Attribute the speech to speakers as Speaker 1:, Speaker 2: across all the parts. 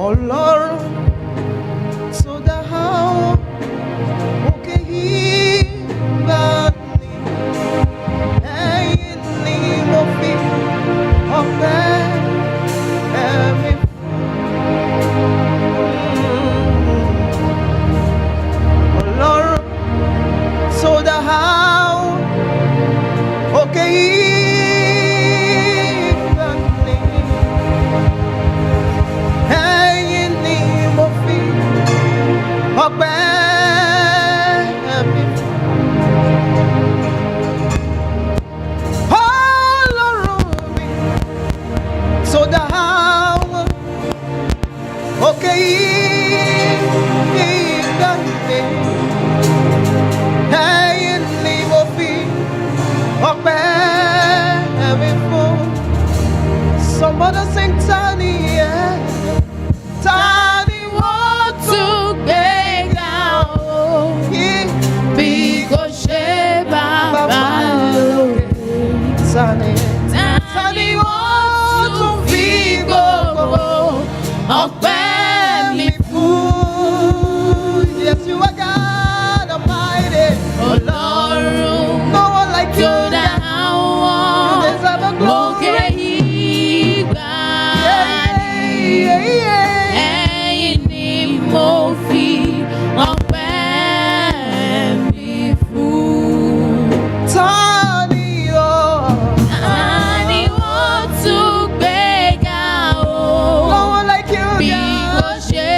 Speaker 1: Ọlọ́run tó dá àwọn òkè yìí gbà ní. Ẹ̀yin ni mo fi ọpẹ́ mi fún. Ọlọ́run tó dá àwọn òkè yìí gbà ní. Ẹ̀yin ni mo fi ọpẹ́ mi fún. Ọlọ́run mi tó dá àwọn òkè yìí gbà ní. Ẹ̀yin ni mo fi ọpẹ́ mi fún. Somebody sing Tani, yeah. Tani wọ́n tún gbé ga o. Bí kò ṣe bàbá lókè. Tani wọ́n tún fi gbogbo ọpẹ́ mi fún. Yes, you are God Almighty. Ọlọ́run no one like you. You deserve a glory.
Speaker 2: Ẹ̀yin ni mo fi ọpẹ́ mi fún.
Speaker 1: Tani
Speaker 2: wọ́n tún gbé ga o.
Speaker 1: no one like you,
Speaker 2: Bí kò ṣe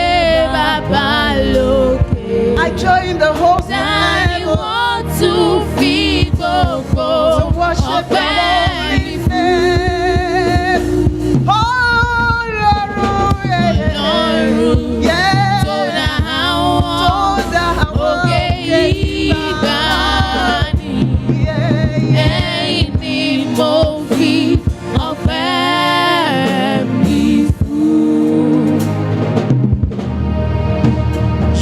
Speaker 2: bàbá lókè.
Speaker 1: I join the host of
Speaker 2: Tani
Speaker 1: heaven
Speaker 2: wọ́n tún fi gbogbo
Speaker 1: to worship the
Speaker 2: ọpẹ́ mi
Speaker 1: Lord's name.
Speaker 2: Ọlọ́run tó dá àwọn òkè yìí gbà ní. Ẹ̀yin ni mo fi ọpẹ́ mi fún.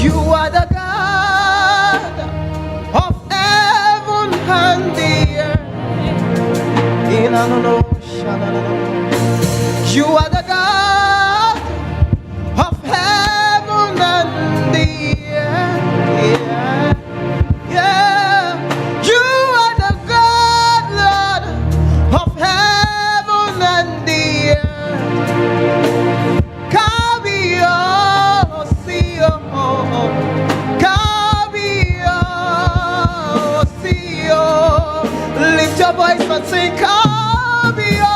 Speaker 1: You are the God of heaven and the earth. You are the God of heaven and the earth. Yeah. You are the God, Lord, of heaven and the earth. Kabio, Sio, Kabio, Sio. Lift your voice and sing, Kabio.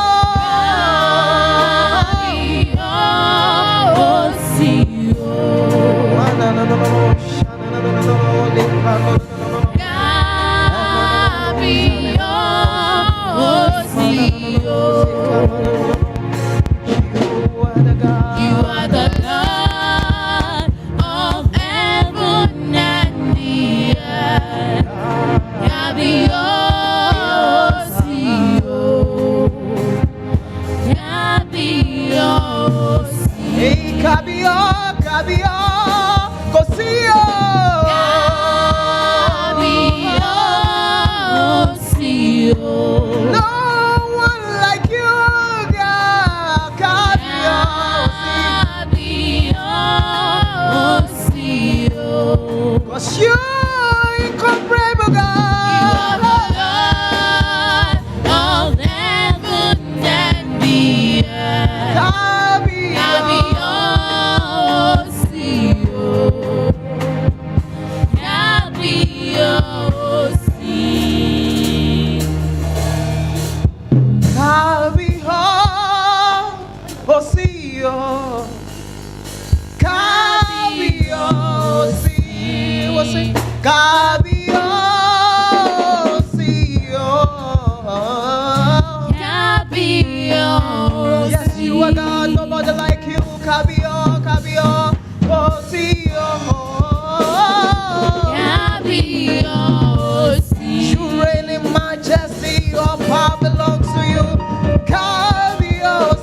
Speaker 2: You are the God of heaven and the earth.
Speaker 1: Hey, Kabio, Kabio, Kosio. No one like you, God. Kabio, cause you're incomparable, God. Yes, you are God, nobody like you. Kabio, Kabio, Kosio. You reign in majesty, your power belongs to you. Kabio,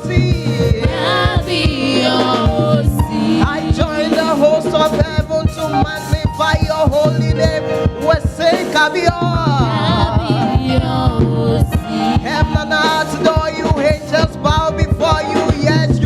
Speaker 1: I join the host of heaven to magnify your holy name. We say Kabio. Heaven and earth adore you, angels bow before you, yes.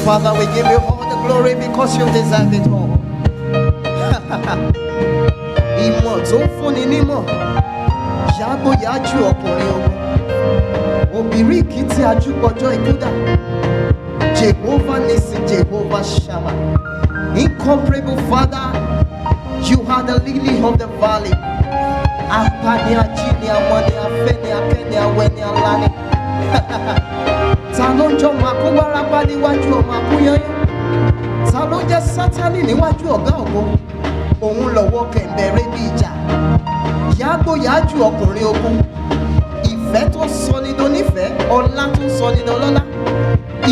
Speaker 1: Father, we give you all the glory because you deserve it all. Ìmọ̀ tó fúnni nímọ̀, yàgbó yájú ọkùnrin ogun. Obìríkì tí ajú ọjọ́ ìkúdà. Jehovah Nissi, Jehovah Shammah. Incomparable Father, you are the lily of the valley. Apani ajini amani afeni akeni aweni alani. Ta ló ń jọ màkú wárápá níwájú ọmọ àkúyọyọ? Ta ló ń jẹ́ Sátánì níwájú ọ̀gá ògo? Òun lọ́wọ́ kẹ̀mbẹ̀rẹ̀ bí ìjà. Yàgbó yájú ọkùnrin ogun. Ìfẹ́ tó sọni donífẹ̀ẹ́, ọlá tó sọni dọlọ́lá.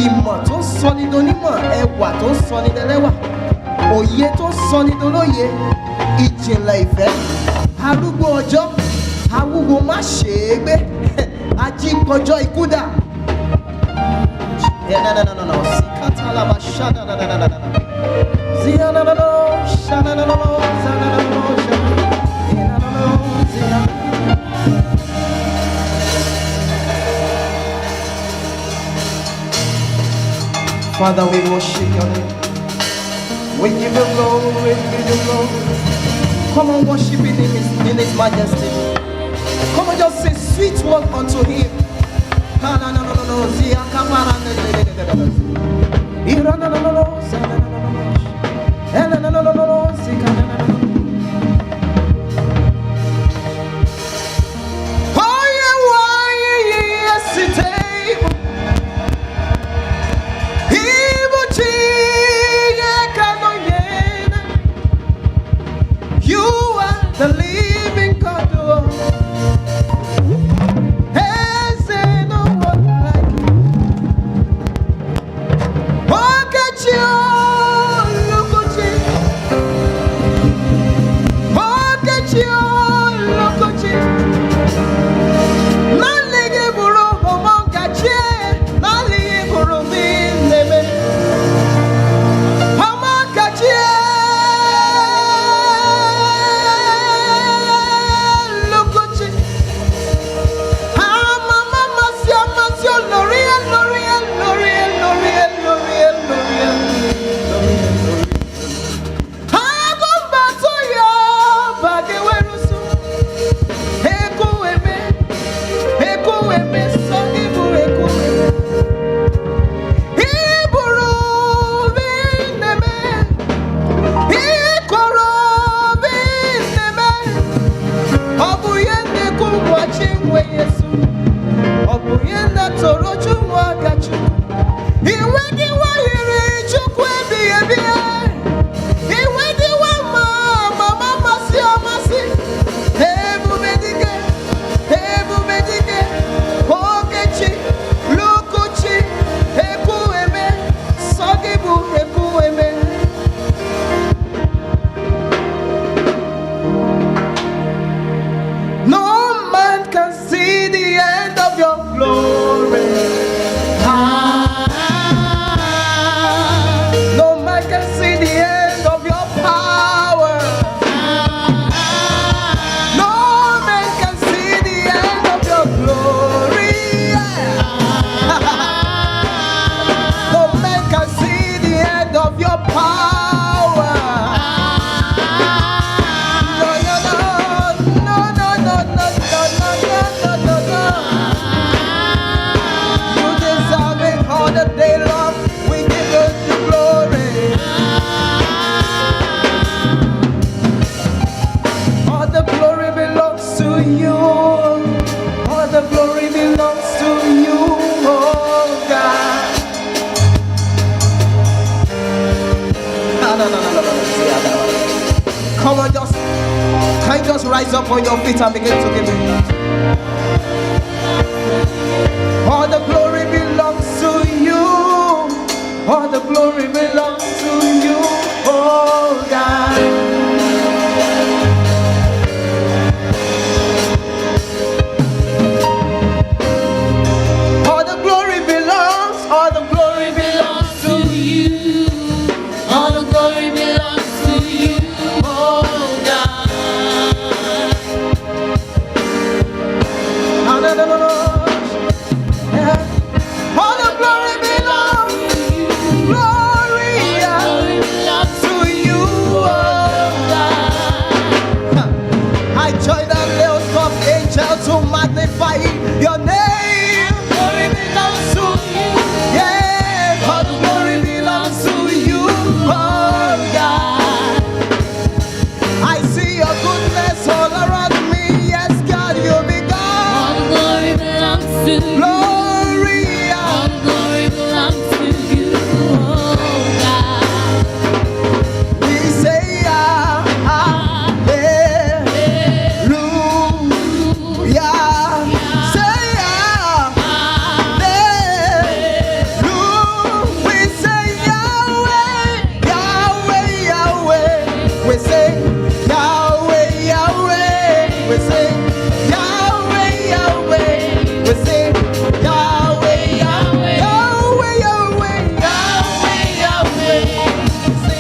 Speaker 1: Ìmọ̀ tó sọni donímọ̀, ẹwà tó sọni dẹlẹ́wà. Òye tó sọni dolóye. Ìjìnlẹ̀ ìfẹ́. Arúgbó ọjọ́. Awúwo má ṣe é gbé. Ajíkọjọ́ ikúdà. No. Sikatalaba shada na. Zia na. Shana na. Zana na. Zia. Father, we worship your name. We give you glory, we give you glory. Come on, worship him in his majesty. Come on, just say sweet word unto him. No. Zia kamara no. Ira no. Zana no. Zika no. Oh yeah, why yes it is. You are the living God. There's no one like you. Look at you, look at you. Look at you, look at you. Nalige buru homonga che, nalige buru mineme. Homonga che. Come on, can you just rise up on your feet and begin to give him? All the glory belongs to you. All the glory belongs to you, oh God. All the glory belongs to you. All the glory belongs to you, oh God. Yeah. All the glory belongs to you. We say Yahweh, Yahweh. We say Yahweh, Yahweh, Yahweh, Yahweh, Yahweh, Yahweh. We say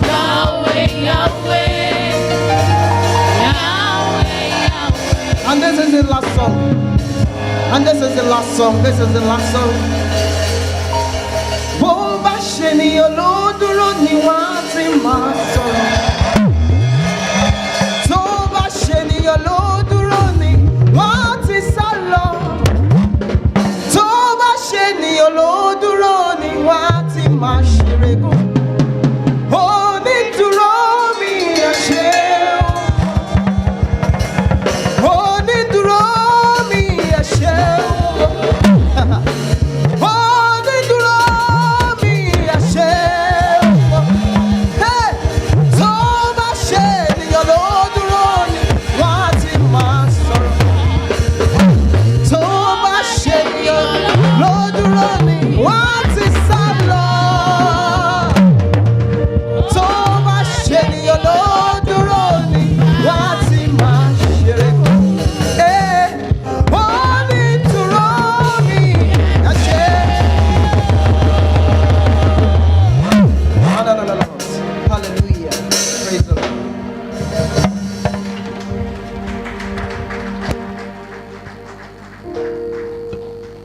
Speaker 2: Yahweh, Yahweh, Yahweh, Yahweh.
Speaker 1: And this is the last song. And this is the last song. This is the last song. Bó bá ṣe ènìyàn ló dúró ni wọ́n á ti máa sọ̀rọ̀. Tó bá ṣe ènìyàn ló dúró ni wọ́n á ti sá lọ. Tó bá ṣe ènìyàn ló dúró ni wọ́n á ti máa ṣerégún. Onídùúró mi ẹ ṣeun. Onídùúró mi ẹ ṣeun. Onídùúró mi ẹ ṣeun. Hey! Tó bá ṣe ènìyàn ló dúró ni wọ́n á ti máa sọ̀rọ̀. Tó bá ṣe ènìyàn ló dúró ni wọ́n á ti sá lọ. Tó bá ṣe ènìyàn ló dúró ni wọ́n á ti máa ṣerégún. Onídùúró mi ẹ ṣeun. Hallelujah. Praise the Lord.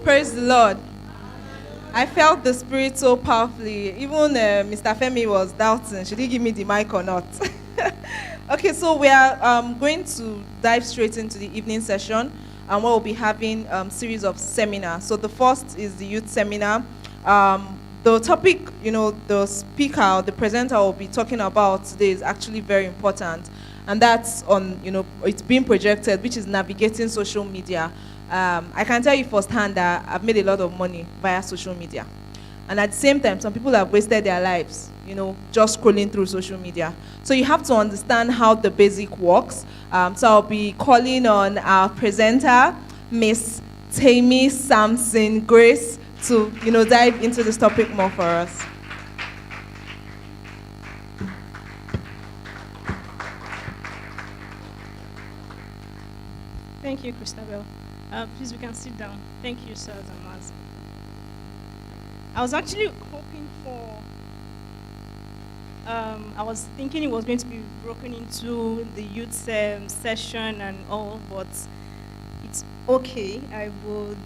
Speaker 3: Praise the Lord. I felt the Spirit so powerfully. Even Mr. Femi was doubting, should he give me the mic or not? Okay, so we are going to dive straight into the evening session, and we'll be having a series of seminars. So the first is the youth seminar. The topic, the speaker or the presenter will be talking about today is actually very important. And that's on, it's being projected, which is navigating social media. I can tell you firsthand that I've made a lot of money via social media. And at the same time, some people have wasted their lives, just scrolling through social media. So you have to understand how the basic works. So I'll be calling on our presenter, Miss Tammy Sampson Grace, to dive into this topic more for us.
Speaker 4: Thank you, Christabel. Please, we can sit down. Thank you, sirs and Maz. I was actually hoping for, I was thinking it was going to be broken into the youth session and all, but it's okay. I would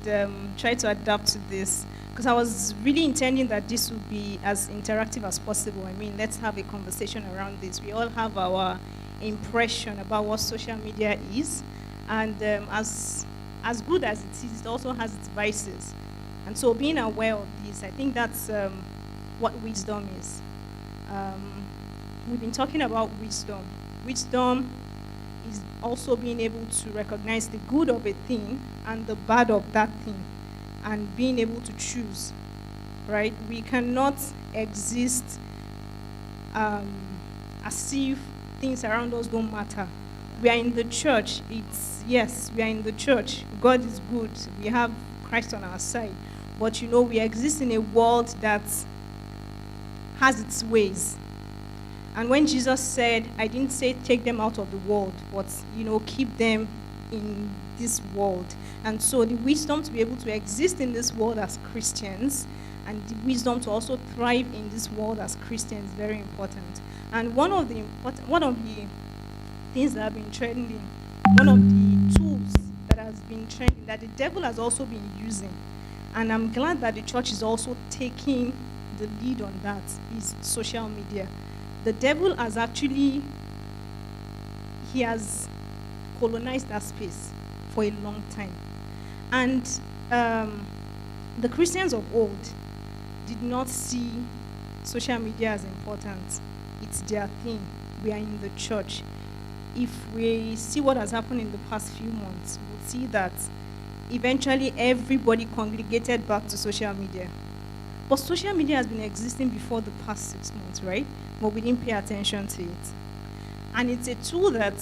Speaker 4: try to adapt to this, because I was really intending that this would be as interactive as possible. I mean, let's have a conversation around this. We all have our impression about what social media is, and as good as it is, it also has its vices. And so being aware of this, I think that's what wisdom is. We've been talking about wisdom. Wisdom is also being able to recognize the good of a thing and the bad of that thing, and being able to choose, right? We cannot exist as if things around us don't matter. We are in the church. Yes, we are in the church. God is good. We have Christ on our side. But we exist in a world that has its ways. And when Jesus said, I didn't say take them out of the world, but keep them in this world. And so the wisdom to be able to exist in this world as Christians, and the wisdom to also thrive in this world as Christians is very important. And one of the things that have been trending, one of the tools that has been trending, that the devil has also been using, and I'm glad that the church is also taking the lead on that, is social media. The devil has actually, he has colonized that space for a long time. And the Christians of old did not see social media as important. It's their thing. We are in the church. If we see what has happened in the past few months, we'll see that eventually everybody congregated back to social media. But social media has been existing before the past 6 months, right? But we didn't pay attention to it. And it's a tool that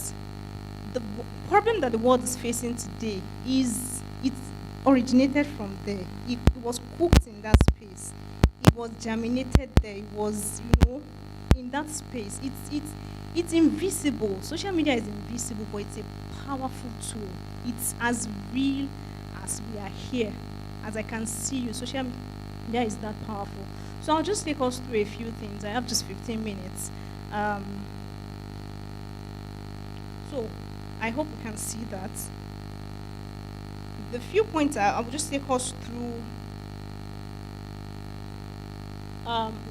Speaker 4: the problem that the world is facing today is it originated from there. It was cooked in that space. It was germinated there. It was, in that space. It's invisible. Social media is invisible, but it's a powerful tool. It's as real as we are here. As I can see you, social media is that powerful. So I'll just take us through a few things. I have just 15 minutes. So I hope you can see that. The few points I will just take us through.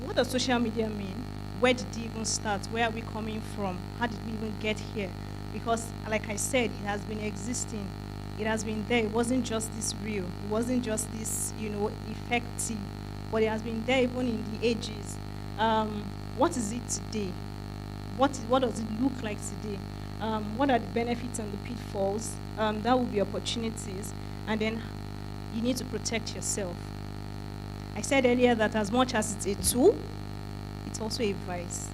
Speaker 4: What does social media mean? Where did it even start? Where are we coming from? How did we even get here? Because, like I said, it has been existing. It has been there. It wasn't just this real. It wasn't just this, effective. But it has been there even in the ages. What is it today? What does it look like today? What are the benefits and the pitfalls? That will be opportunities. And then you need to protect yourself. I said earlier that as much as it's a tool, it's also a vice.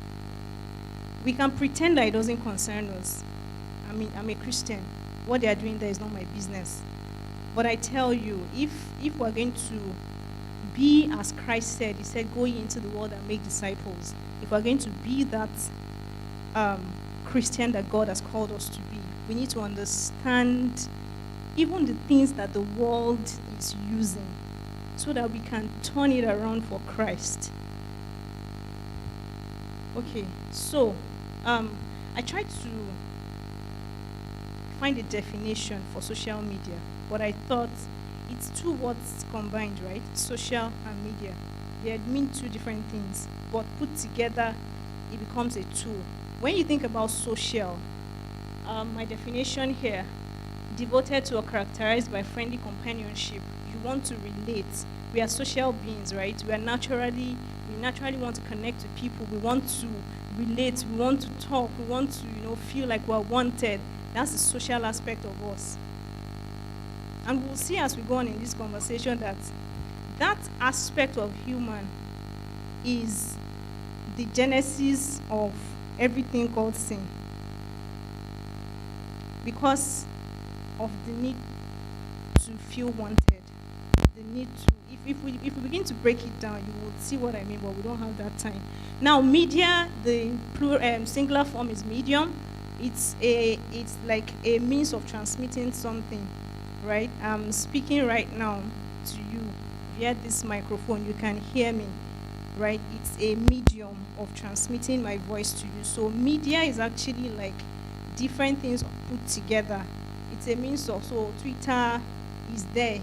Speaker 4: We can pretend that it doesn't concern us. I mean, I'm a Christian. What they are doing there is not my business. But I tell you, if we're going to be as Christ said, he said, go ye into the world and make disciples. If we're going to be that Christian that God has called us to be, we need to understand even the things that the world is using so that we can turn it around for Christ. Okay, so I tried to find a definition for social media, but I thought it's two words combined, right? Social and media. They mean two different things, but put together, it becomes a tool. When you think about social, my definition here, devoted to or characterized by friendly companionship. You want to relate. We are social beings, right? We naturally want to connect to people. We want to relate. We want to talk. We want to, feel like we're wanted. That's the social aspect of us. And we'll see as we go on in this conversation that aspect of human is the genesis of everything called sin. Because of the need to feel wanted, the need to, if we begin to break it down, you will see what I mean, but we don't have that time. Now, media, the singular form is medium. It's like a means of transmitting something, right? I'm speaking right now to you via this microphone. You can hear me, right? It's a medium of transmitting my voice to you. So media is actually like different things put together. It's a means of, so Twitter is there.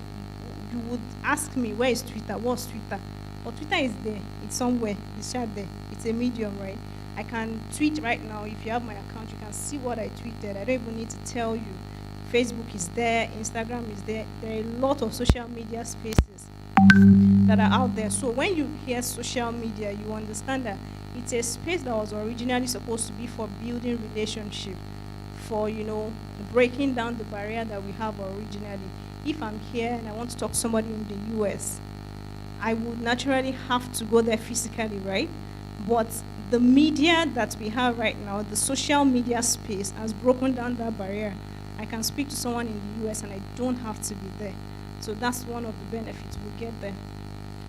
Speaker 4: You would ask me, where is Twitter? What's Twitter? But Twitter is there. It's somewhere. It's out there. It's a medium, right? I can tweet right now. If you have my account, you can see what I tweeted. I don't even need to tell you. Facebook is there. Instagram is there. There are a lot of social media spaces that are out there. So when you hear social media, you understand that it's a space that was originally supposed to be for building relationship, for, breaking down the barrier that we have originally. If I'm here and I want to talk to somebody in the US, I would naturally have to go there physically, right? But the media that we have right now, the social media space, has broken down that barrier. I can speak to someone in the US and I don't have to be there. So that's one of the benefits we'll get there.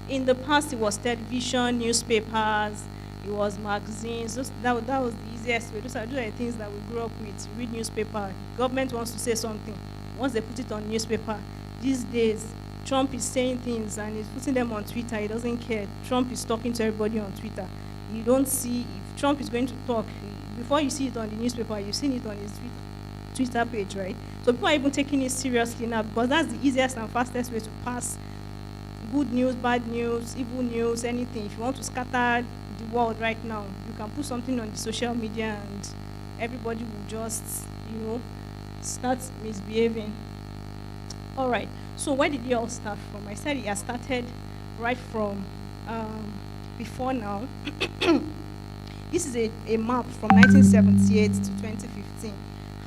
Speaker 4: In the past, it was television, newspapers, it was magazines. That was the easiest way. Those are the things that we grew up with. You read newspaper. Government wants to say something. Once they put it on newspaper, these days, Trump is saying things and he's putting them on Twitter. He doesn't care. Trump is talking to everybody on Twitter. You don't see, if Trump is going to talk, before you see it on the newspaper, you've seen it on his Twitter page, right? So people are even taking it seriously now because that's the easiest and fastest way to pass good news, bad news, evil news, anything. If you want to scatter the world right now, you can put something on the social media and everybody will just, start misbehaving. All right, so where did it all start from? I said it has started right from before now. This is a map from 1978 to 2015.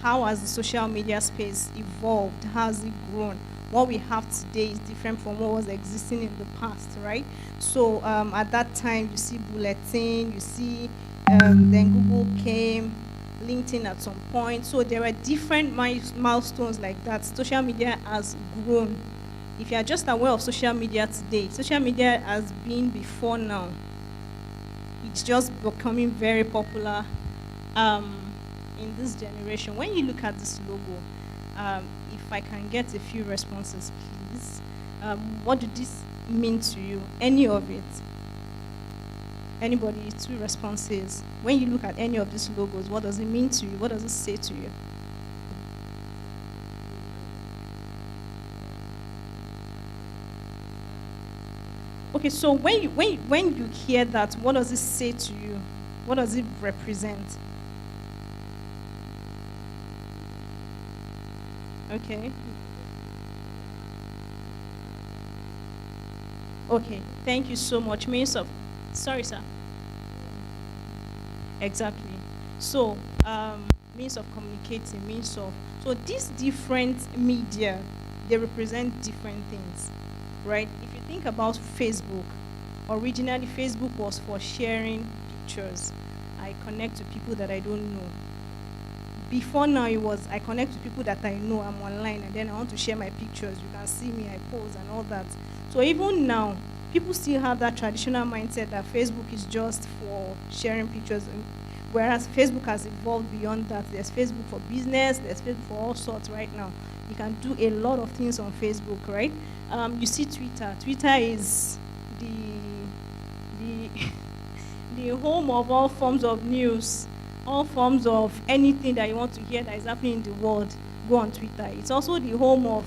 Speaker 4: How has the social media space evolved? How has it grown? What we have today is different from what was existing in the past, right? So at that time, you see Bulletin, you see then Google came, LinkedIn at some point. So there were different milestones like that. Social media has grown. If you are just aware of social media today, social media has been before now. It's just becoming very popular um, in this generation, when you look at this logo, if I can get a few responses, please. What did this mean to you? Any of it? Anybody? 2 responses. When you look at any of these logos, what does it mean to you? What does it say to you? Okay, so when you hear that, what does it say to you? What does it represent? Okay. Okay, thank you so much. Means of, sorry, sir. Exactly. So, means of communicating, means of, so these different media, they represent different things, right? If you think about Facebook, originally Facebook was for sharing pictures. I connect to people that I don't know. Before now, it was I connect to people that I know, I'm online, and then I want to share my pictures. You can see me, I pose and all that. So even now, people still have that traditional mindset that Facebook is just for sharing pictures, whereas Facebook has evolved beyond that. There's Facebook for business, there's Facebook for all sorts right now. You can do a lot of things on Facebook, right? You see Twitter. Twitter is the the home of all forms of news, all forms of anything that you want to hear that is happening in the world. Go on Twitter. It's also the home of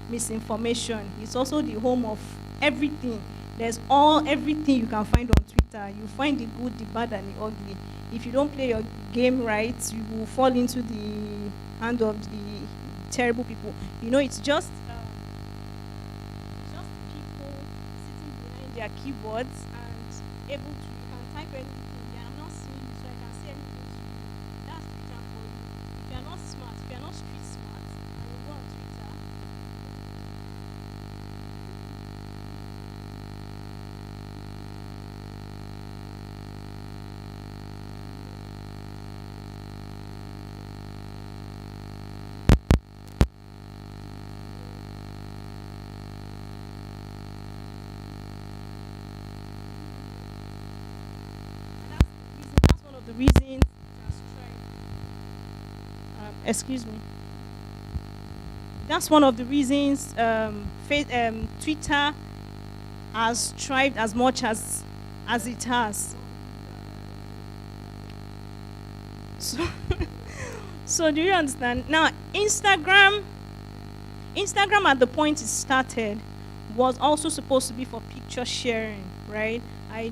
Speaker 4: misinformation. It's also the home of everything. There's everything you can find on Twitter. You find the good, the bad, and the ugly. If you don't play your game right, you will fall into the hand of the terrible people. You know, it's just people sitting behind their keyboards and able to, you can type anything. Yeah, I'm not seeing you, so I can see everything to you. That's Twitter for you. If you're not smart, if you're not street smart, and you go on Twitter, that's one of the reasons. Excuse me. That's one of the reasons Twitter has thrived as much as it has. So, so do you understand? Now, Instagram at the point it started was also supposed to be for picture sharing, right? I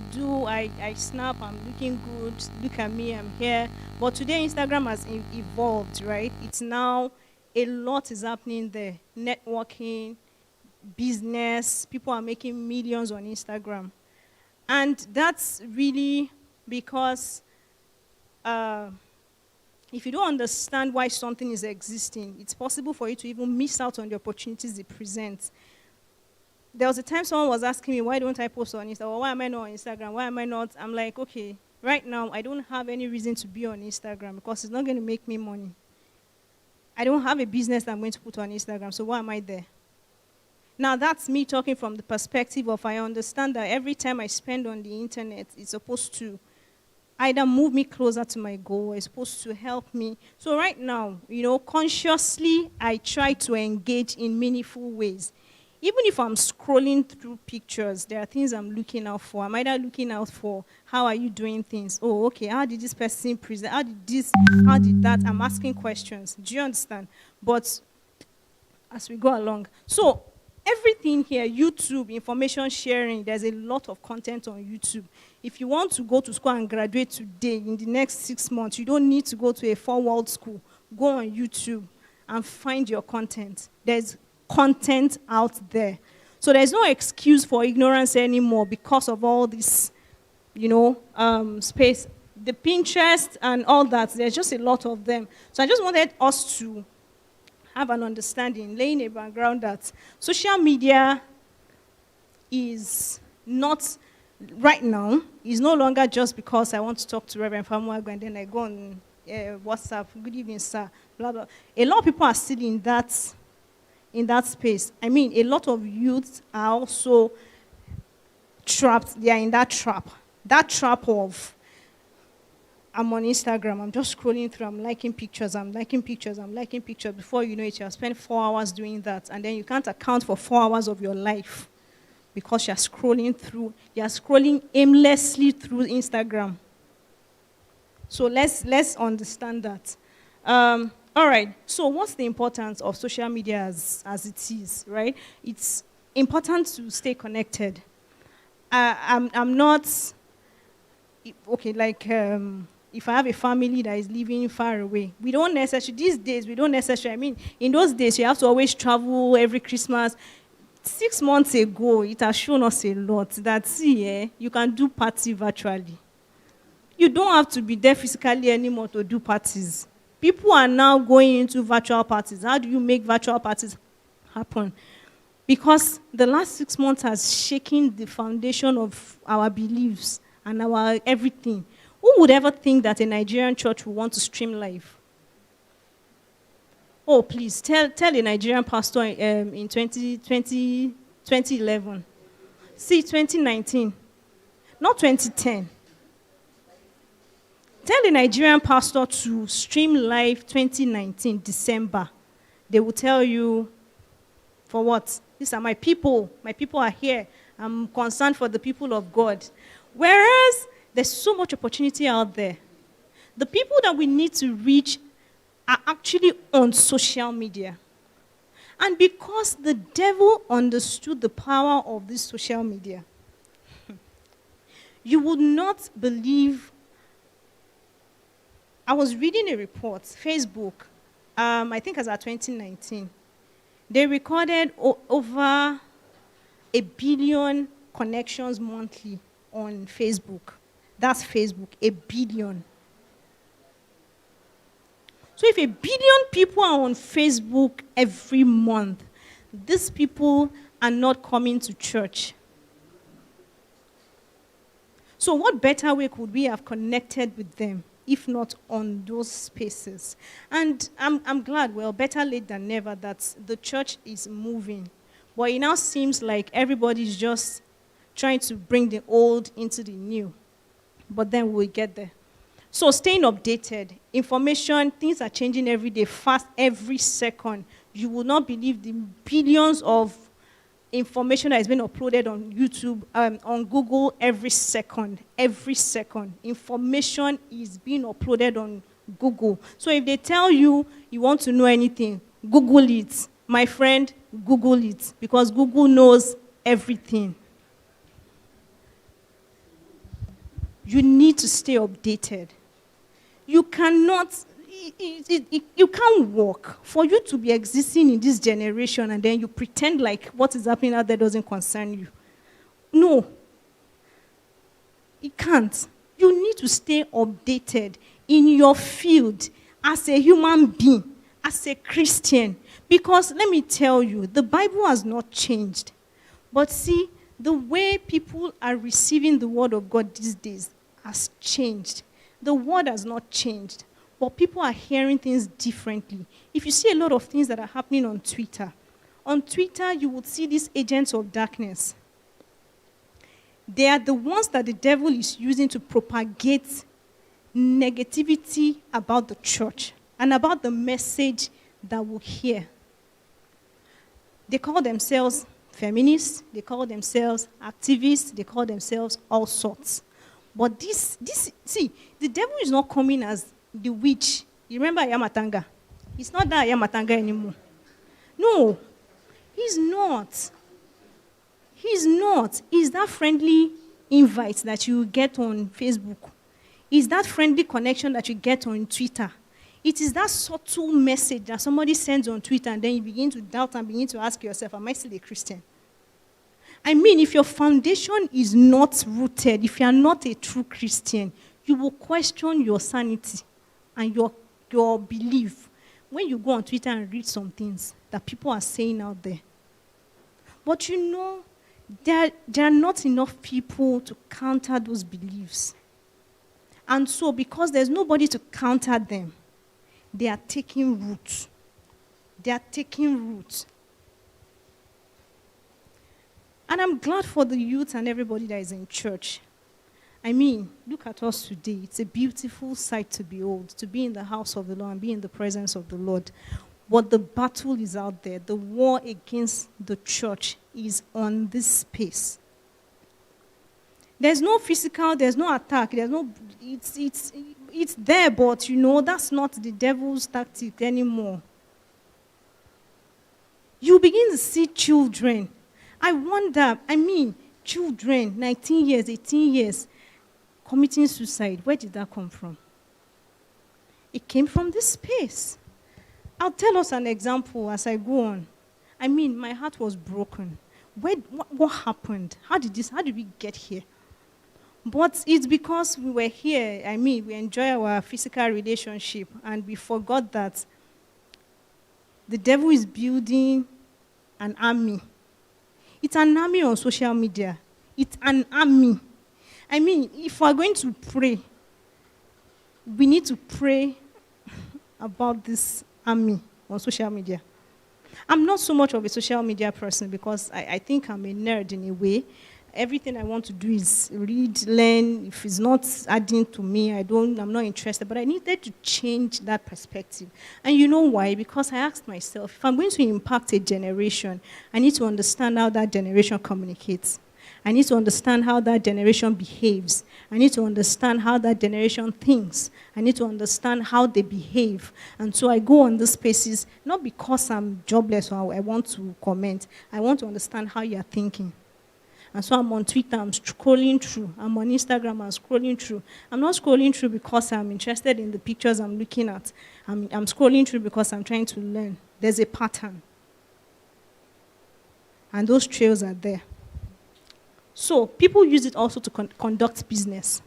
Speaker 4: snap, I'm looking good, look at me, I'm here. But today Instagram has evolved, right? It's now, a lot is happening there. Networking, business, people are making millions on Instagram. And that's really because if you don't understand why something is existing, it's possible for you to even miss out on the opportunities it presents. There was a time someone was asking me, why don't I post on Instagram? Or why am I not on Instagram? Why am I not? I'm like, okay, right now, I don't have any reason to be on Instagram because it's not going to make me money. I don't have a business that I'm going to put on Instagram, so why am I there? Now, that's me talking from the perspective of I understand that every time I spend on the internet, it's supposed to either move me closer to my goal or it's supposed to help me. So right now, consciously, I try to engage in meaningful ways. Even if I'm scrolling through pictures, there are things I'm looking out for. I'm either looking out for, how are you doing things? Oh, okay, how did this person present? How did this? How did that? I'm asking questions. Do you understand? But as we go along. So everything here, YouTube, information sharing, there's a lot of content on YouTube. If you want to go to school and graduate today, in the next 6 months, you don't need to go to a 4-world school. Go on YouTube and find your content. There's content out there. So there's no excuse for ignorance anymore because of all this, space. The Pinterest and all that, there's just a lot of them. So I just wanted us to have an understanding, laying a background that social media is not, right now, is no longer just because I want to talk to Reverend Famuago and then I go on WhatsApp, good evening, sir, blah, blah. A lot of people are still in that space. I mean, a lot of youths are also trapped. They are in that trap. That trap of I'm on Instagram, I'm just scrolling through, I'm liking pictures, I'm liking pictures, I'm liking pictures. Before you know it, you'll spend 4 hours doing that, and then you can't account for 4 hours of your life because you're scrolling aimlessly through Instagram. So let's understand that. All right, so what's the importance of social media as it is, right? It's important to stay connected. I'm not, okay, like, if I have a family that is living far away, we don't necessarily, these days, we don't necessarily, I mean, in those days, you have to always travel every Christmas. 6 months ago, it has shown us a lot that, you can do party virtually. You don't have to be there physically anymore to do parties. People are now going into virtual parties. How do you make virtual parties happen? Because the last 6 months has shaken the foundation of our beliefs and our everything. Who would ever think that a Nigerian church would want to stream live? Oh, please, tell a Nigerian pastor in 2011. See, 2019, not 2010. Tell a Nigerian pastor to stream live 2019, December. They will tell you, for what? These are my people. My people are here. I'm concerned for the people of God. Whereas there's so much opportunity out there. The people that we need to reach are actually on social media. And because the devil understood the power of this social media, you would not believe. I was reading a report, Facebook, I think it was at 2019. They recorded over 1 billion connections monthly on Facebook. That's Facebook, 1 billion. So if 1 billion people are on Facebook every month, these people are not coming to church. So what better way could we have connected with them, if not on those spaces? And I'm glad, well, better late than never, that the church is moving. But it now seems like everybody's just trying to bring the old into the new. But then we'll get there. So staying updated, information, things are changing every day, fast, every second. You will not believe the billions of information that is being uploaded on YouTube, on Google every second. Every second. Information is being uploaded on Google. So if they tell you you want to know anything, Google it. My friend, Google it. Because Google knows everything. You need to stay updated. You cannot, you can't walk. For you to be existing in this generation and then you pretend like what is happening out there doesn't concern you. No. It can't. You need to stay updated in your field as a human being, as a Christian. Because let me tell you, the Bible has not changed. But see, the way people are receiving the word of God these days has changed. The word has not changed, but people are hearing things differently. If you see a lot of things that are happening on Twitter you would see these agents of darkness. They are the ones that the devil is using to propagate negativity about the church and about the message that we'll hear. They call themselves feminists, they call themselves activists, they call themselves all sorts. But see, the devil is not coming as the witch. You remember Ayamatanga? He's not that Ayamatanga anymore. No, he's not. He's not. He's that friendly invite that you get on Facebook. It's that friendly connection that you get on Twitter. It is that subtle message that somebody sends on Twitter and then you begin to doubt and begin to ask yourself, am I still a Christian? I mean, if your foundation is not rooted, if you are not a true Christian, you will question your sanity and your belief when you go on Twitter and read some things that people are saying out there. But you know, there are not enough people to counter those beliefs. And so, because there's nobody to counter them, they are taking root. They are taking root. And I'm glad for the youth and everybody that is in church. I mean, look at us today. It's a beautiful sight to behold, to be in the house of the Lord and be in the presence of the Lord. But the battle is out there. The war against the church is on this space. There's no physical, there's no attack, it's there, but that's not the devil's tactic anymore. You begin to see children. I wonder, children, 19 years, 18 years, committing suicide. Where did that come from? It came from this space. I'll tell us an example as I go on. My heart was broken. What happened? How did we get here? But it's because we were here. We enjoy our physical relationship, and we forgot that the devil is building an army. It's an army on social media. It's an army. If we're going to pray, we need to pray about this army on social media. I'm not so much of a social media person because I think I'm a nerd in a way. Everything I want to do is read, learn. If it's not adding to me, I'm not interested. But I needed to change that perspective. And you know why? Because I asked myself, if I'm going to impact a generation, I need to understand how that generation communicates. I need to understand how that generation behaves. I need to understand how that generation thinks. I need to understand how they behave. And so I go on these spaces, not because I'm jobless or I want to comment. I want to understand how you're thinking. And so I'm on Twitter, I'm scrolling through. I'm on Instagram, I'm scrolling through. I'm not scrolling through because I'm interested in the pictures I'm looking at. I'm scrolling through because I'm trying to learn. There's a pattern. And those trails are there. So people use it also to conduct business.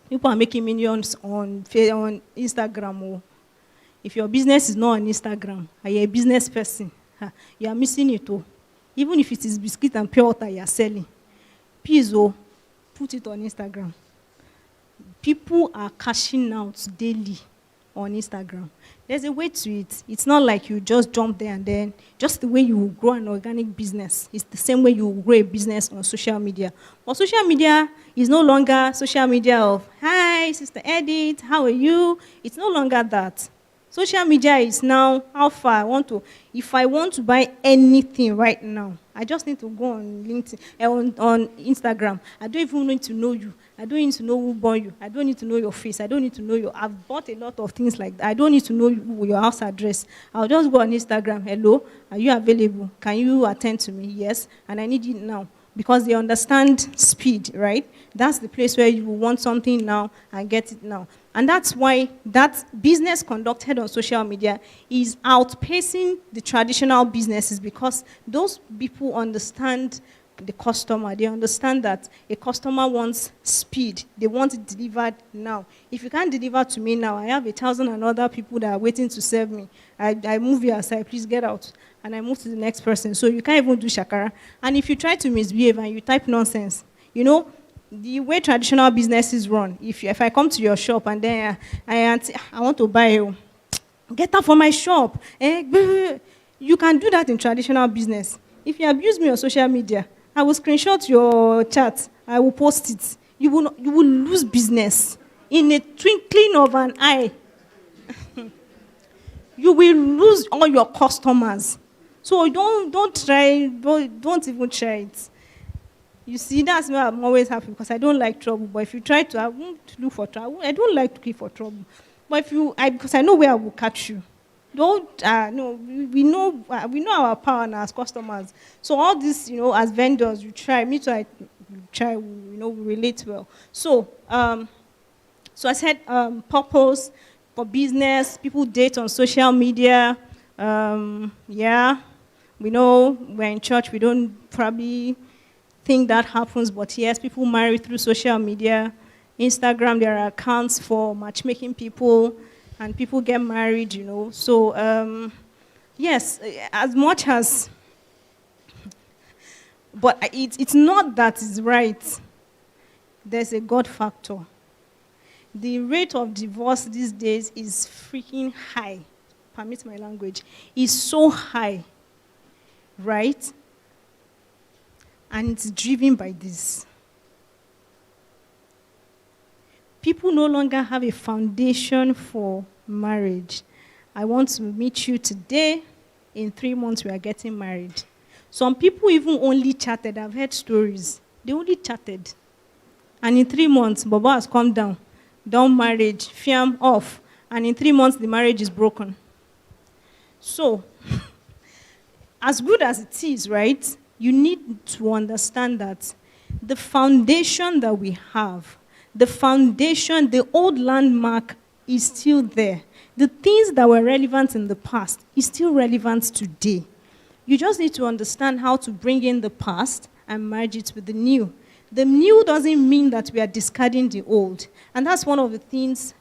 Speaker 4: People are making millions on Instagram. Or if your business is not on Instagram, are you a business person? You are missing it all. Even if it is biscuit and pure water you are selling, please put it on Instagram. People are cashing out daily on Instagram. There's a way to it. It's not like you just jump there and then, just the way you grow an organic business, it's the same way you grow a business on social media. But social media is no longer social media of, hi, Sister Edith, how are you? It's no longer that. Social media is now how far if I want to buy anything right now, I just need to go on LinkedIn, on Instagram. I don't even need to know you. I don't need to know who born you. I don't need to know your face. I don't need to know I've bought a lot of things like that. I don't need to know your house address. I'll just go on Instagram. Hello, are you available? Can you attend to me? Yes, and I need it now. Because they understand speed, right? That's the place where you want something now and get it now. And that's why that business conducted on social media is outpacing the traditional businesses, because those people understand the customer. They understand that a customer wants speed. They want it delivered now. If you can't deliver to me now, I have 1,000 other people that are waiting to serve me. I move you aside, please get out. And I move to the next person. So you can't even do shakara. And if you try to misbehave and you type nonsense, the way traditional businesses run, if I come to your shop and then I want to buy you, get out from my shop. You can do that in traditional business. If you abuse me on social media, I will screenshot your chat. I will post it. You will lose business in a twinkling of an eye. You will lose all your customers. So don't try. Don't even try it. You see, that's why I'm always happy, because I don't like trouble. But if you try to, I won't look for trouble. I don't like looking for trouble. But because I know where I will catch you. No, we know our power and as customers. So all this, as vendors, you try. Me too, I try. We relate well. So I said purpose for business. People date on social media. We know we're in church. We don't probably think that happens, but yes, people marry through social media. Instagram, there are accounts for matchmaking people, and people get married, So, yes, as much as, but it's not that it's right. There's a God factor. The rate of divorce these days is freaking high. Permit my language. It's so high, right? And it's driven by this. People no longer have a foundation for marriage. I want to meet you today. In 3 months, we are getting married. Some people even only chatted. I've heard stories. They only chatted. And in 3 months, Baba has come down. Done marriage, fiam off. And in 3 months, the marriage is broken. So, as good as it is, right, you need to understand that the foundation that we have, the foundation, the old landmark is still there. The things that were relevant in the past is still relevant today. You just need to understand how to bring in the past and merge it with the new. The new doesn't mean that we are discarding the old. And that's one of the things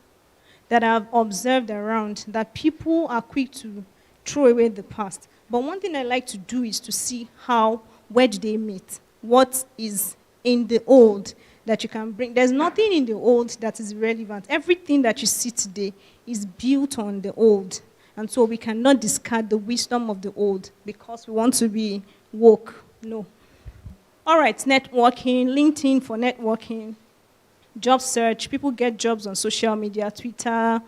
Speaker 4: that I've observed around, that people are quick to throw away the past. But one thing I like to do is to see where do they meet? What is in the old that you can bring? There's nothing in the old that is relevant. Everything that you see today is built on the old. And so we cannot discard the wisdom of the old because we want to be woke. No. All right, networking, LinkedIn for networking, job search. People get jobs on social media, Twitter,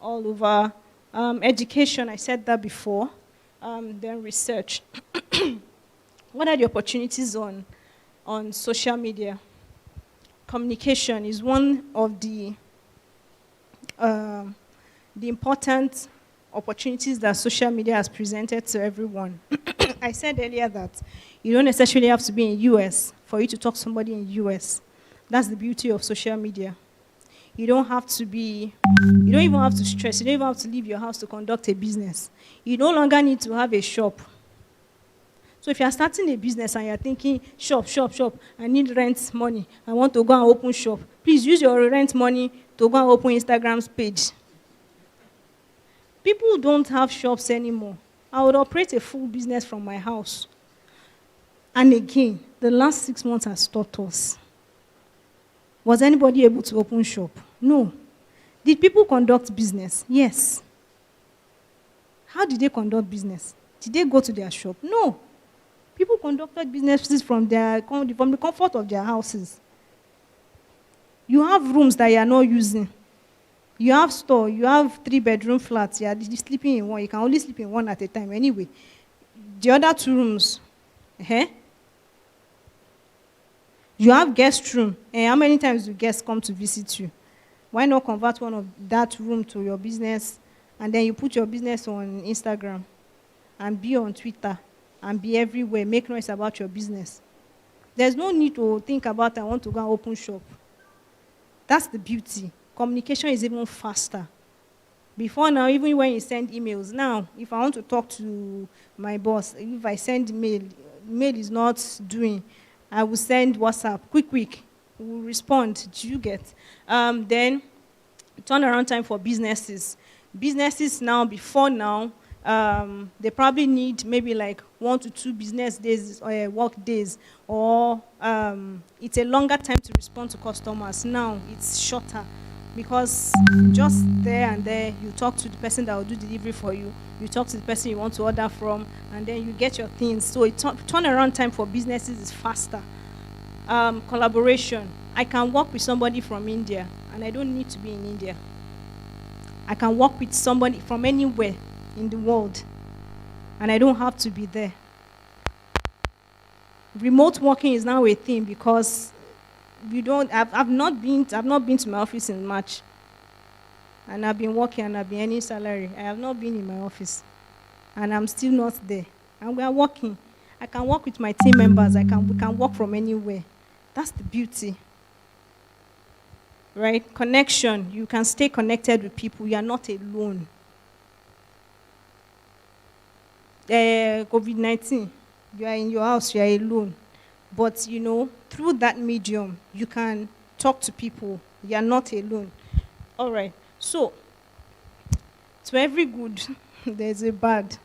Speaker 4: all over. Education, I said that before. Then research. What are the opportunities on social media? Communication is one of the important opportunities that social media has presented to everyone. I said earlier that you don't necessarily have to be in US for you to talk to somebody in US. That's the beauty of social media. You don't even have to stress. You don't even have to leave your house to conduct a business. You no longer need to have a shop. So if you're starting a business and you're thinking, shop, I need rent money, I want to go and open shop, please use your rent money to go and open Instagram's page. People don't have shops anymore. I would operate a full business from my house. And again, the last 6 months has taught us. Was anybody able to open shop? No. Did people conduct business? Yes. How did they conduct business? Did they go to their shop? No. People conducted businesses from the comfort of their houses. You have rooms that you are not using. You have store, you have 3-bedroom flats, you are sleeping in one. You can only sleep in one at a time anyway. The other 2 rooms, you have guest room. And how many times do guests come to visit you? Why not convert one of that room to your business, and then you put your business on Instagram and be on Twitter and be everywhere, make noise about your business. There's no need to think about, I want to go and open shop. That's the beauty. Communication is even faster. Before now, even when you send emails, now, if I want to talk to my boss, if I send mail is not doing, I will send WhatsApp, quick, we'll respond. Do you get? Then, turnaround time for businesses. Businesses now, before now, they probably need maybe like 1 to 2 business days or work days, or it's a longer time to respond to customers. Now, it's shorter. Because just there and there, you talk to the person that will do delivery for you, you talk to the person you want to order from, and then you get your things. So turnaround time for businesses is faster. Collaboration. I can work with somebody from India, and I don't need to be in India. I can work with somebody from anywhere in the world, and I don't have to be there. Remote working is now a thing because I've not been to my office in March, and I've been working and I've been earning salary. I have not been in my office, and I'm still not there. And we are working. I can work with my team members. We can work from anywhere. That's the beauty, right? Connection. You can stay connected with people. You are not alone. COVID-19. You are in your house. You are alone. But, through that medium, you can talk to people. You are not alone. All right. So, to every good, there's a bad.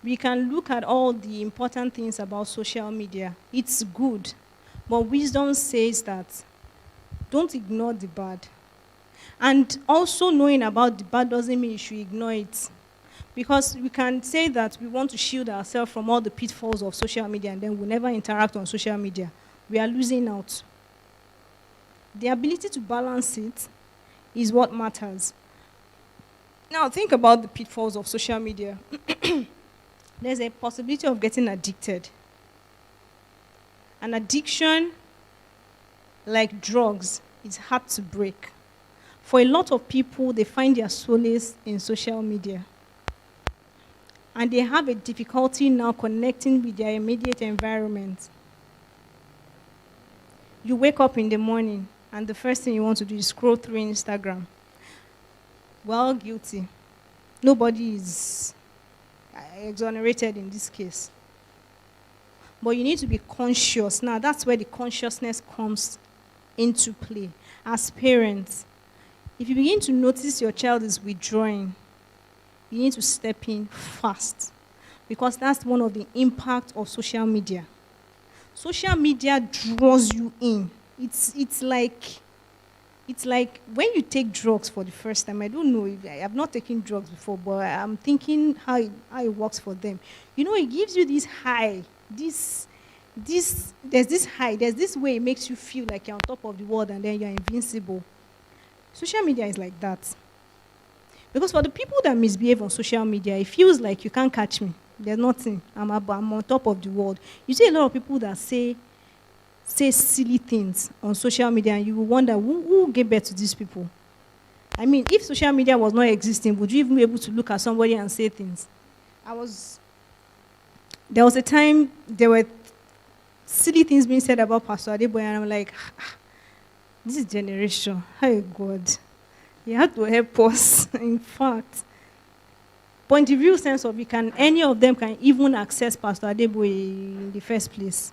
Speaker 4: We can look at all the important things about social media. It's good. But wisdom says that don't ignore the bad. And also knowing about the bad doesn't mean you should ignore it. Because we can say that we want to shield ourselves from all the pitfalls of social media, and then we'll never interact on social media. We are losing out. The ability to balance it is what matters. Now, think about the pitfalls of social media. There's a possibility of getting addicted. An addiction, like drugs, is hard to break. For a lot of people, they find their solace in social media. And they have a difficulty now connecting with their immediate environment. You wake up in the morning, and the first thing you want to do is scroll through Instagram. Well, guilty. Nobody is exonerated in this case. But you need to be conscious. Now, that's where the consciousness comes into play. As parents, if you begin to notice your child is withdrawing, you need to step in fast. Because that's one of the impacts of social media. Social media draws you in. It's like when you take drugs for the first time. I don't know, I have not taken drugs before, but I'm thinking how it works for them. You know, it gives you this high, there's this high, there's this way it makes you feel like you're on top of the world and then you're invincible. Social media is like that. Because for the people that misbehave on social media, it feels like you can't catch me. There's nothing. I'm on top of the world. You see a lot of people that say silly things on social media, and you will wonder who gave birth to these people. I mean, if social media was not existing, would you even be able to look at somebody and say things? There was a time there were silly things being said about Pastor Adeboye, and I'm like, this is generation. Hi, God. You have to help us, in fact. But in the real sense of it, any of them can even access Pastor Adeboye in the first place.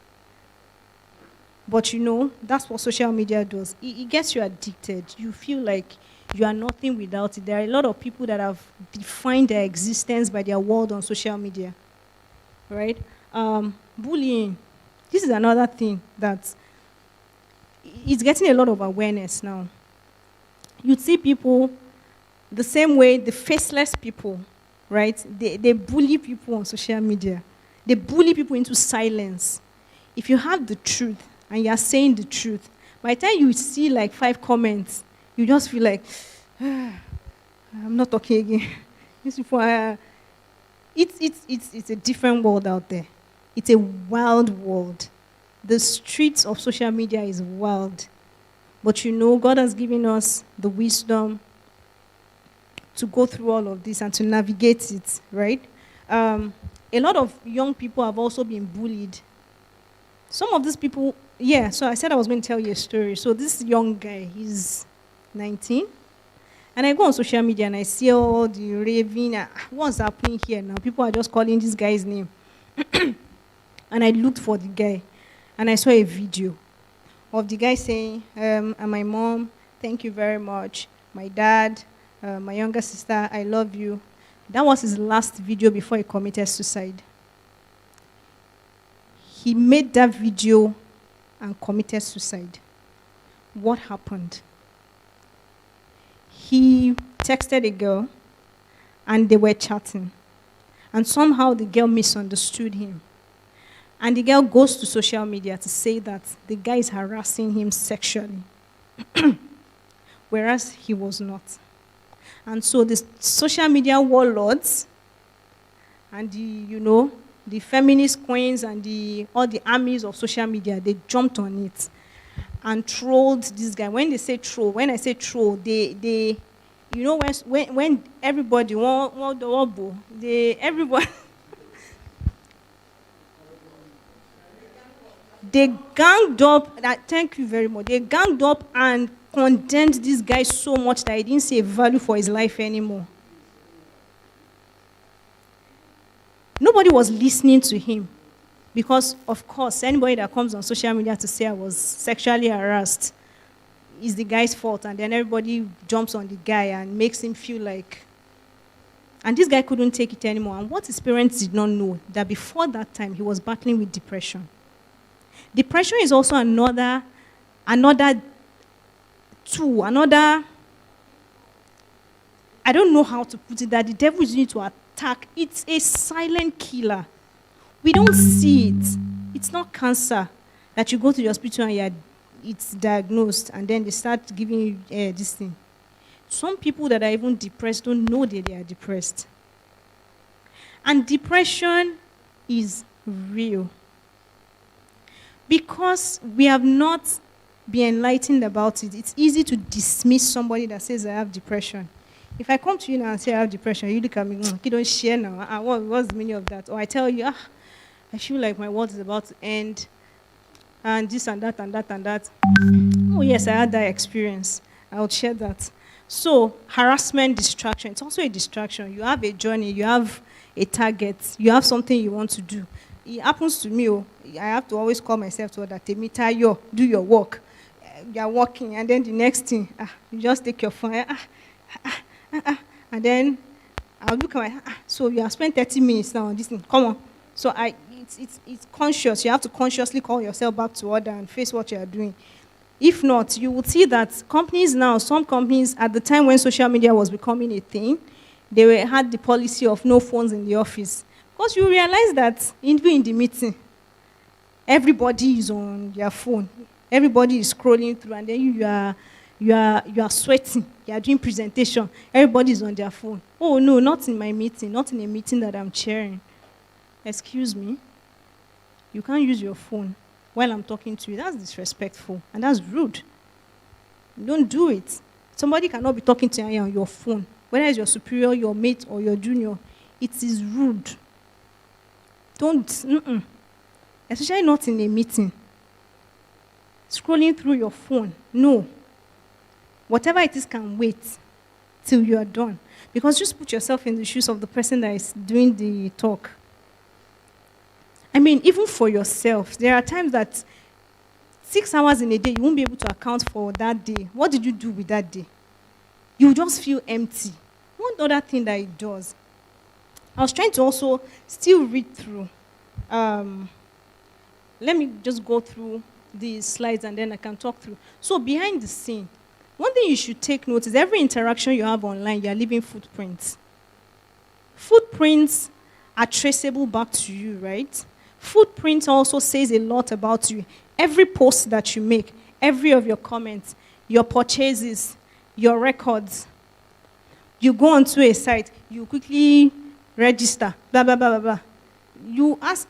Speaker 4: But you know, that's what social media does. It gets you addicted. You feel like you are nothing without it. There are a lot of people that have defined their existence by their world on social media. Right? Bullying. This is another thing that it's getting a lot of awareness now. You'd see people the same way, the faceless people, right? They bully people on social media. They bully people into silence. If you have the truth and you are saying the truth, by the time you see like 5 comments, you just feel like, I'm not talking again. It's a different world out there. It's a wild world. The streets of social media is wild. But you know, God has given us the wisdom to go through all of this and to navigate it, right? A lot of young people have also been bullied. Some of these people, so I said I was going to tell you a story. So this young guy, he's 19. And I go on social media and I see all the raving. What's happening here now? People are just calling this guy's name. And I looked for the guy. And I saw a video of the guy saying, and my mom, thank you very much. My dad, my younger sister, I love you. That was his last video before he committed suicide. He made that video and committed suicide. What happened? He texted a girl, and they were chatting. And somehow the girl misunderstood him. And the girl goes to social media to say that the guy is harassing him sexually. Whereas he was not. And so the social media warlords and the feminist queens and all the armies of social media, they jumped on it and trolled this guy. When I say troll, they when everybody everybody they ganged up. Thank you very much. They ganged up and condemned this guy so much that he didn't see a value for his life anymore. Nobody was listening to him because, of course, anybody that comes on social media to say I was sexually harassed is the guy's fault, and then everybody jumps on the guy and makes him feel like... And this guy couldn't take it anymore. And what his parents did not know, that before that time, he was battling with depression. Depression is also another tool, I don't know how to put it, that the devil is using to attack. It's a silent killer. We don't see it. It's not cancer that you go to the hospital and it's diagnosed, and then they start giving you this thing. Some people that are even depressed don't know that they are depressed. And depression is real. Because we have not been enlightened about it, it's easy to dismiss somebody that says, I have depression. If I come to you now and say I have depression, you look at me, you don't share now. What's the meaning of that? Or I tell you, I feel like my world is about to end, and this and that and that and that. Oh yes, I had that experience. I'll share that. So harassment, distraction, it's also a distraction. You have a journey, you have a target, you have something you want to do. It happens to me. I have to always call myself to that. Do your work. You are working, and then the next thing, you just take your phone. And then I'll look at my, so you have spent 30 minutes now on this thing. Come on. So it's conscious. You have to consciously call yourself back to order and face what you are doing. If not, you will see that some companies, at the time when social media was becoming a thing, they had the policy of no phones in the office. Because you realize that even in the meeting, everybody is on their phone. Everybody is scrolling through, and then you are sweating. You are doing presentation. Everybody is on their phone. Oh no, not in my meeting, not in a meeting that I'm chairing. Excuse me. You can't use your phone while I'm talking to you. That's disrespectful, and that's rude. Don't do it. Somebody cannot be talking to you on your phone, whether it's your superior, your mate, or your junior. It is rude. Don't, especially not in a meeting. Scrolling through your phone, no. Whatever it is can wait till you are done. Because just put yourself in the shoes of the person that is doing the talk. I mean, even for yourself, there are times that 6 hours in a day, you won't be able to account for that day. What did you do with that day? You just feel empty. One other thing that it does, I was trying to also still read through. Let me just go through these slides and then I can talk through. So behind the scene, one thing you should take note is every interaction you have online, you are leaving footprints. Footprints are traceable back to you, right? Footprints also says a lot about you. Every post that you make, every of your comments, your purchases, your records, you go onto a site, you quickly register, blah, blah, blah, blah, blah.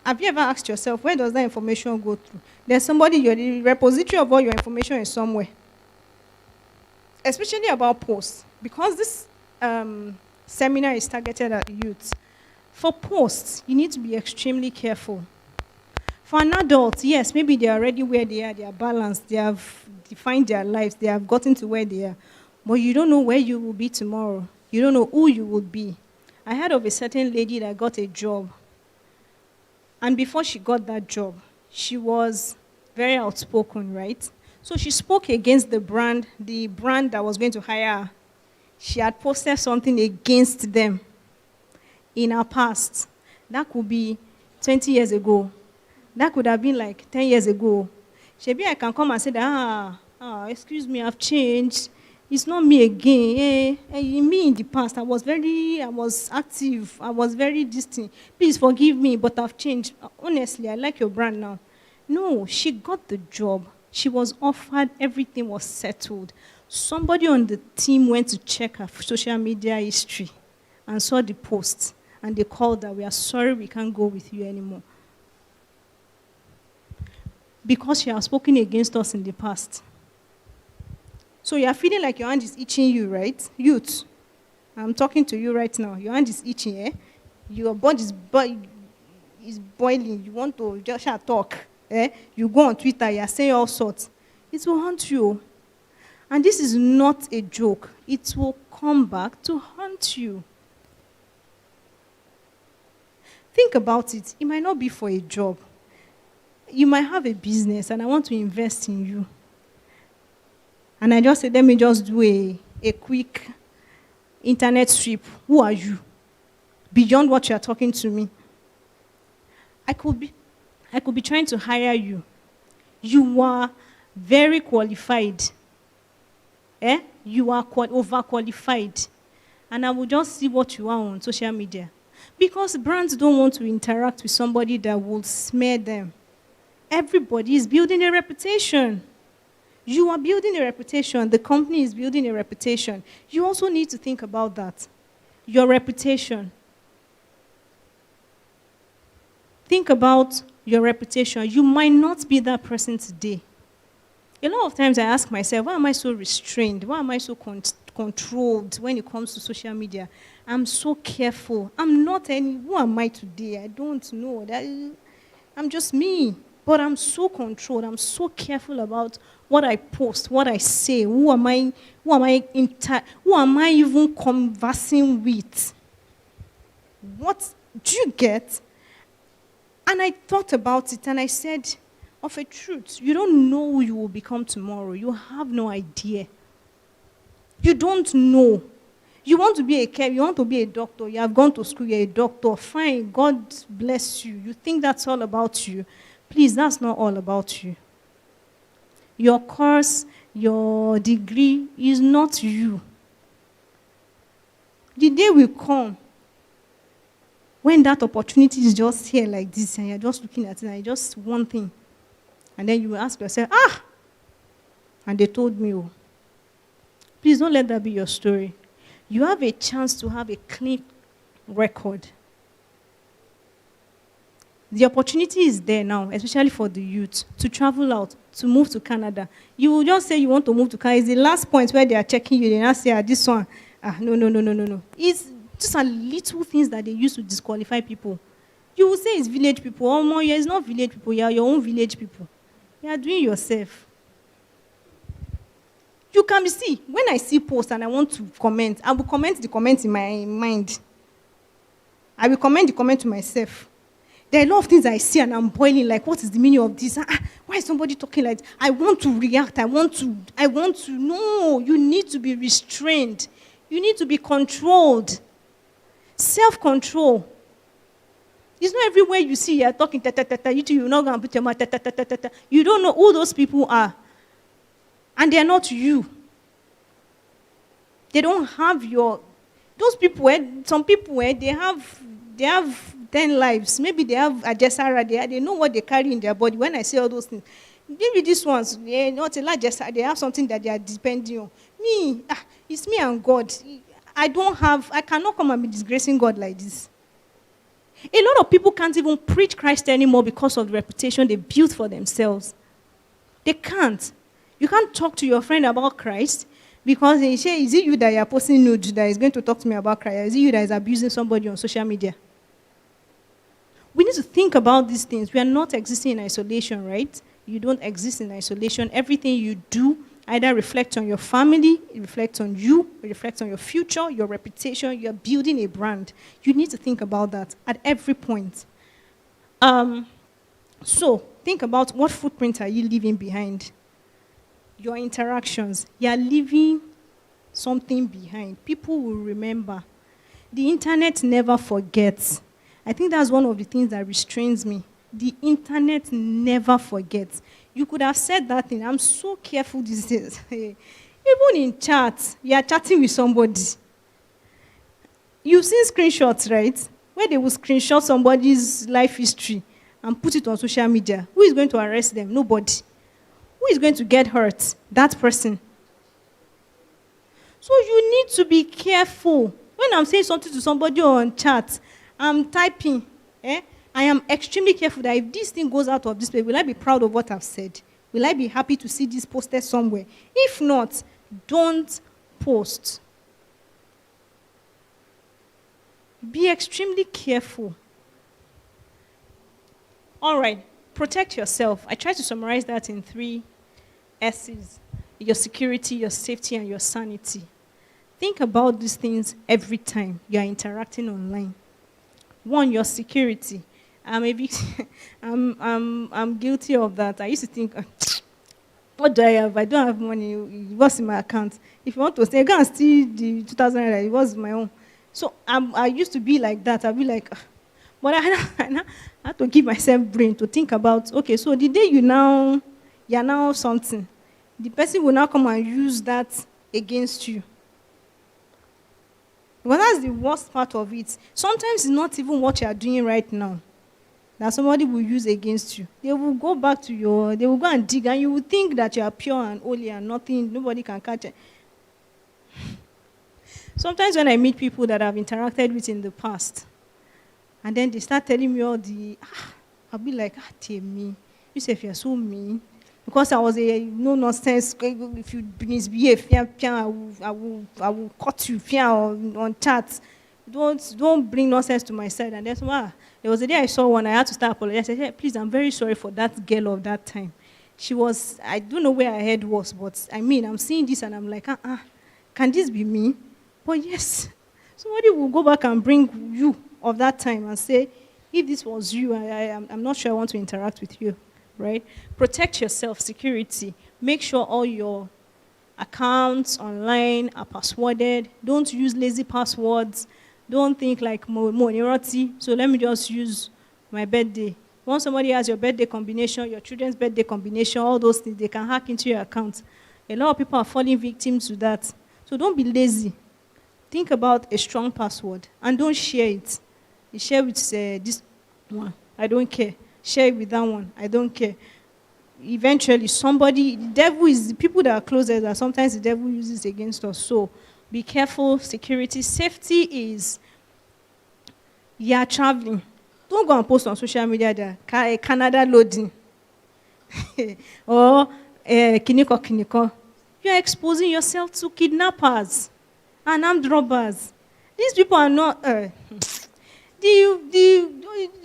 Speaker 4: Have you ever asked yourself, where does that information go through? There's somebody, the repository of all your information is somewhere. Especially about posts. Because this seminar is targeted at youth. For posts, you need to be extremely careful. For an adult, yes, maybe they are already where they are balanced, they have defined their lives, they have gotten to where they are. But you don't know where you will be tomorrow. You don't know who you will be. I heard of a certain lady that got a job. And before she got that job, she was very outspoken, right? So she spoke against the brand that was going to hire her. She had posted something against them in her past. That could be 20 years ago. That could have been like 10 years ago. Maybe I can come and say that, excuse me, I've changed. It's not me again. Me in the past, I was active. I was very distant. Please forgive me, but I've changed. Honestly, I like your brand now. No, she got the job. She was offered. Everything was settled. Somebody on the team went to check her social media history and saw the post. And they called her. We are sorry, we can't go with you anymore. Because she has spoken against us in the past. So you are feeling like your hand is itching you, right? Youth, I'm talking to you right now. Your hand is itching, eh? Your body is boiling. You want to just talk, eh? You go on Twitter, you are saying all sorts. It will haunt you. And this is not a joke. It will come back to haunt you. Think about it. It might not be for a job. You might have a business, and I want to invest in you. And I just said, let me just do a quick internet sweep. Who are you? Beyond what you are talking to me. I could be trying to hire you. You are very qualified. You are overqualified. And I will just see what you are on social media. Because brands don't want to interact with somebody that will smear them. Everybody is building a reputation. You are building a reputation. The company is building a reputation. You also need to think about that. Your reputation. Think about your reputation. You might not be that person today. A lot of times I ask myself, why am I so restrained? Why am I so controlled when it comes to social media? I'm so careful. Who am I today? I don't know. I'm just me. But I'm so controlled. I'm so careful about what I post, what I say. Who am I even conversing with? What do you get? And I thought about it and I said, of a truth, you don't know who you will become tomorrow. You have no idea. You don't know. You want to be you want to be a doctor. You have gone to school, you're a doctor. Fine, God bless you. You think that's all about you. Please, that's not all about you. Your course, your degree is not you. The day will come when that opportunity is just here like this and you're just looking at it and it's just one thing. And then you will ask yourself, and they told me, oh. Please don't let that be your story. You have a chance to have a clean record. The opportunity is there now, especially for the youth, to travel out, to move to Canada. You will just say you want to move to Canada. It's the last point where they are checking you. They now say, this one, no. It's just a little things that they use to disqualify people. You will say it's village people. Oh, no, it's not village people. You are your own village people. You are doing yourself. You can see, when I see posts and I want to comment, I will comment the comments in my mind. I will comment the comment to myself. There are a lot of things I see and I'm boiling, like, what is the meaning of this? Why is somebody talking like this? I want to react. I want to. No, you need to be restrained. You need to be controlled. Self-control. It's not everywhere you see you're talking, you're not going to put your mouth, You don't know who those people are. And they're not you. They don't have those people, some people, they have 10 lives. Maybe they have Ajesara, they know what they carry in their body. When I say all those things, maybe these ones, they're not a large Ajesara, they have something that they are depending on. Me, it's me and God. I cannot come and be disgracing God like this. A lot of people can't even preach Christ anymore because of the reputation they built for themselves. They can't. You can't talk to your friend about Christ because they say, is it you that you are posting nude that is going to talk to me about Christ? Is it you that is abusing somebody on social media? We need to think about these things. We are not existing in isolation, right? You don't exist in isolation. Everything you do either reflects on your family, it reflects on you, it reflects on your future, your reputation. You're building a brand. You need to think about that at every point. So think about what footprint are you leaving behind. Your interactions. You are leaving something behind. People will remember. The internet never forgets. I think that's one of the things that restrains me. The internet never forgets. You could have said that thing. I'm so careful these days. Even in chat, you are chatting with somebody. You've seen screenshots, right? Where they will screenshot somebody's life history and put it on social media. Who is going to arrest them? Nobody. Who is going to get hurt? That person. So you need to be careful. When I'm saying something to somebody on chat, I'm typing. I am extremely careful that if this thing goes out of this place, will I be proud of what I've said? Will I be happy to see this posted somewhere? If not, don't post. Be extremely careful. All right. Protect yourself. I try to summarize that in 3 S's. Your security, your safety, and your sanity. Think about these things every time you are interacting online. 1, your security. I'm guilty of that. I used to think, what do I have? I don't have money. What's in my account? If you want to say, go and steal the 2,000 naira, it was my own. So I used to be like that. I'd be like, but I had to give myself brain to think about, okay, so the day you're now something, the person will now come and use that against you. Well, that's the worst part of it. Sometimes it's not even what you are doing right now. that somebody will use against you. They will go back to they will go and dig, and you will think that you are pure and holy and nothing, nobody can catch it. Sometimes when I meet people that I've interacted with in the past, and then they start telling me all I'll be like, Temi, you say if you're so mean. Because I was a no nonsense, if you misbehave, I will cut you on chat. Don't bring nonsense to my side. And that's why there was a day I saw one, I had to start apologizing. I said, hey, please, I'm very sorry for that girl of that time. She was, I don't know where her head was, but I mean, I'm seeing this and I'm like, can this be me? But yes, somebody will go back and bring you of that time and say, if this was you, I'm not sure I want to interact with you, right? Protect yourself, security. Make sure all your accounts online are passworded. Don't use lazy passwords. Don't think like Moniroti. So let me just use my birthday. Once somebody has your birthday combination, your children's birthday combination, all those things, they can hack into your account. A lot of people are falling victim to that. So don't be lazy. Think about a strong password and don't share it. You share with this one, I don't care. Share it with that one, I don't care. Eventually, the people that are closest, that sometimes the devil uses against us. So be careful. Security, safety is, you are traveling. Don't go and post on social media that Canada loading or kiniko. You are exposing yourself to kidnappers and armed robbers. These people are not the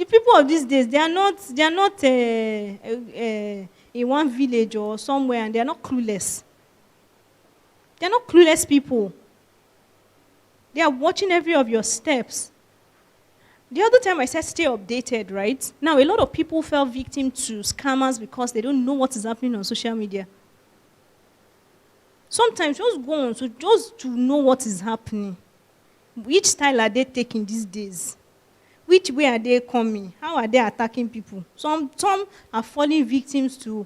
Speaker 4: people of these days. They are not in one village or somewhere, and they are not clueless. They are not clueless people. They are watching every of your steps. The other time I said stay updated, right? Now, a lot of people fell victim to scammers because they don't know what is happening on social media. Sometimes just go on, just to know what is happening. Which style are they taking these days? Which way are they coming? How are they attacking people? Some are falling victims to,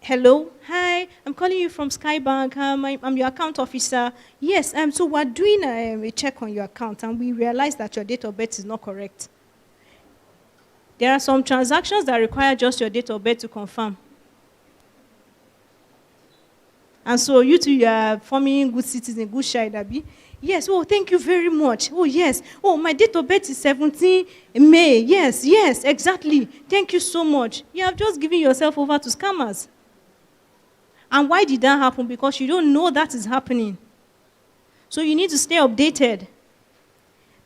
Speaker 4: hello, hi, I'm calling you from Skybank. I'm your account officer. Yes, so we're doing a check on your account, and we realize that your date of birth is not correct. There are some transactions that require just your date of birth to confirm. And so you two, you are forming good citizen, good child, Abi. Yes, oh, thank you very much. Oh, yes. Oh, my date of birth is 17 May. Yes, exactly. Thank you so much. You have just given yourself over to scammers. And why did that happen? Because you don't know that is happening. So you need to stay updated.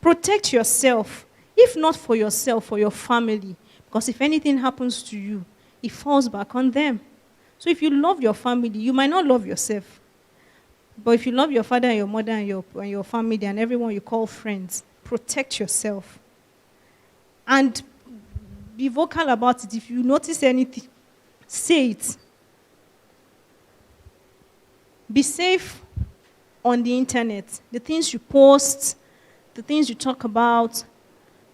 Speaker 4: Protect yourself. If not for yourself, for your family. Because if anything happens to you, it falls back on them. So if you love your family, you might not love yourself. But if you love your father and your mother and your family and everyone you call friends, protect yourself. And be vocal about it. If you notice anything, say it. Be safe on the internet. The things you post, the things you talk about,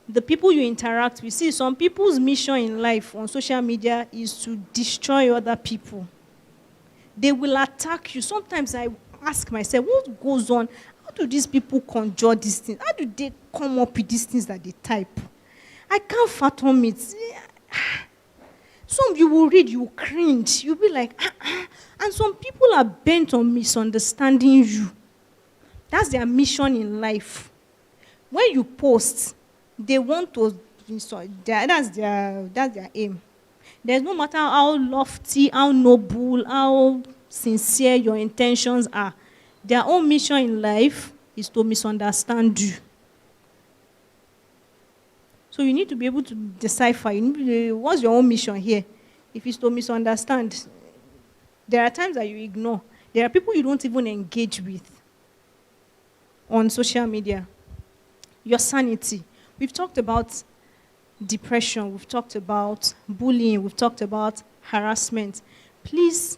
Speaker 4: the people you interact with. See, some people's mission in life on social media is to destroy other people. They will attack you. Sometimes I ask myself, what goes on? How do these people conjure these things? How do they come up with these things that they type? I can't fathom it. Some you will read, you will cringe. You'll be like, And some people are bent on misunderstanding you. That's their mission in life. When you post, they want to, that's their aim. There's no matter how lofty, how noble, how sincere your intentions are. Their own mission in life is to misunderstand you. So you need to be able to decipher. What's your own mission here? If it's to misunderstand, there are times that you ignore. There are people you don't even engage with on social media. Your sanity. We've talked about depression. We've talked about bullying. We've talked about harassment. Please,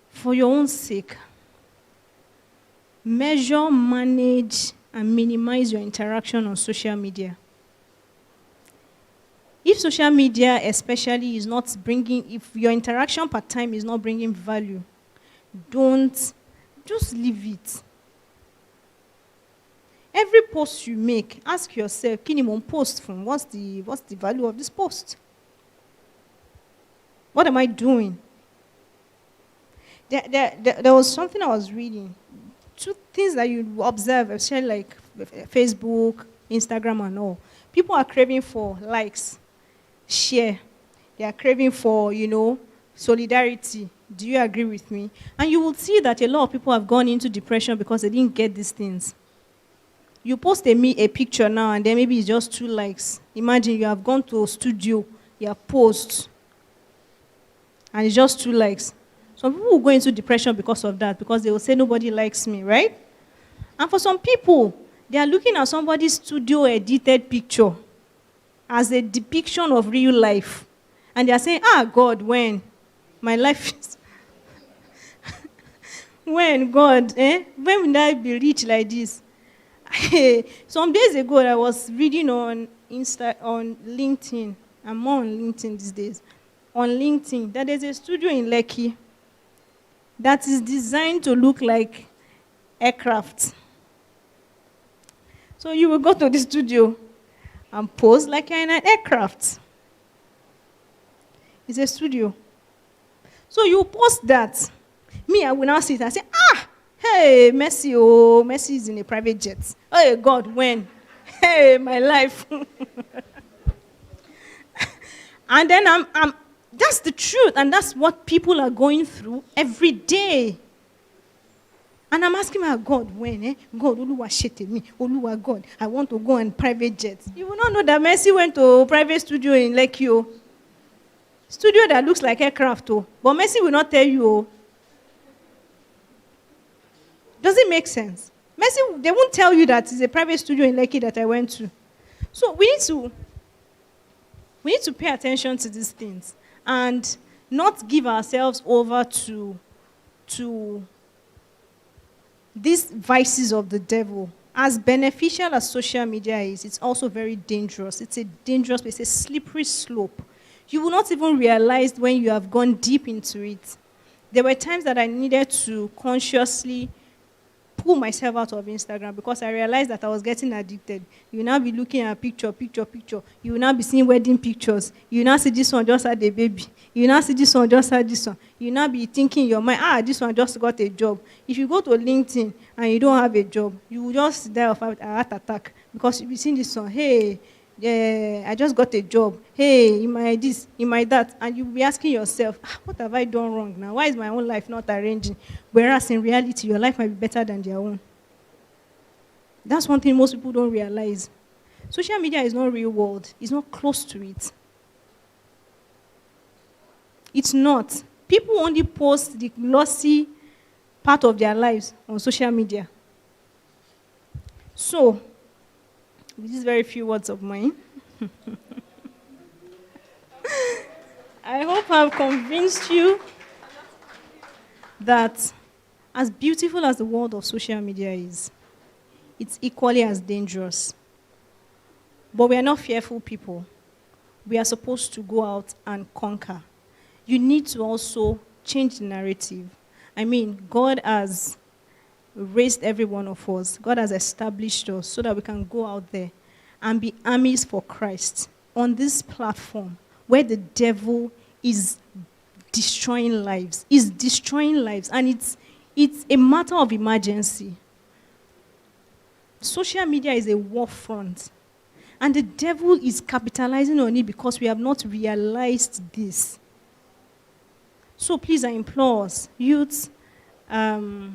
Speaker 4: for your own sake, measure, manage, and minimize your interaction on social media. If social media especially is not bringing, if your interaction per time is not bringing value, just leave it. Every post you make, ask yourself, kí ni mo ń post fún? What's the value of this post? What am I doing? There was something I was reading. Two things that you observe, especially like Facebook, Instagram, and all. People are craving for likes, share. They are craving for, solidarity. Do you agree with me? And you will see that a lot of people have gone into depression because they didn't get these things. You post a picture now, and then maybe it's just 2 likes. Imagine you have gone to a studio, you have posted, and it's just 2 likes. Some people will go into depression because of that, because they will say, nobody likes me, right? And for some people, they are looking at somebody's studio edited picture as a depiction of real life. And they are saying, God, when? My life is... when, God? When will I be rich like this? Some days ago, I was reading on LinkedIn. I'm more on LinkedIn these days. On LinkedIn, that there's a studio in Lekki that is designed to look like aircraft. So you will go to the studio and pose like you're in an aircraft. It's a studio. So you post that. Me, I will now sit and say, hey, Messi is in a private jet. Oh, God, when? Hey, my life. And then that's the truth, and that's what people are going through every day. And I'm asking my God, when? God, Oluwa shete me. Oluwa, God, I want to go on private jets. You will not know that Messi went to a private studio in Lekki. Studio that looks like aircraft. But Messi will not tell you. Does it make sense? Messi, they won't tell you that it's a private studio in Lekki that I went to. So we need to pay attention to these things and not give ourselves over to these vices of the devil. As beneficial as social media is, it's also very dangerous. It's a dangerous place, a slippery slope. You will not even realize when you have gone deep into it. There were times that I needed to consciously pull myself out of Instagram because I realized that I was getting addicted. You will now be looking at picture. You will now be seeing wedding pictures. You will now see this one just had a baby. You will now see this one just had this one. You will now be thinking in your mind, this one just got a job. If you go to LinkedIn and you don't have a job, you will just die of a heart attack because you'll be seeing this one, hey, I just got a job. Hey, in my that. And you'll be asking yourself, what have I done wrong now? Why is my own life not arranging? Whereas in reality, your life might be better than their own. That's one thing most people don't realize. Social media is not real world. It's not close to it. It's not. People only post the glossy part of their lives on social media. So, with these very few words of mine, I hope I've convinced you that as beautiful as the world of social media is, it's equally as dangerous. But we are not fearful people. We are supposed to go out and conquer. You need to also change the narrative. I mean, God has raised every one of us. God has established us so that we can go out there and be armies for Christ on this platform where the devil is destroying lives. And it's a matter of emergency. Social media is a war front. And the devil is capitalizing on it because we have not realized this. So please, I implore us, youths, our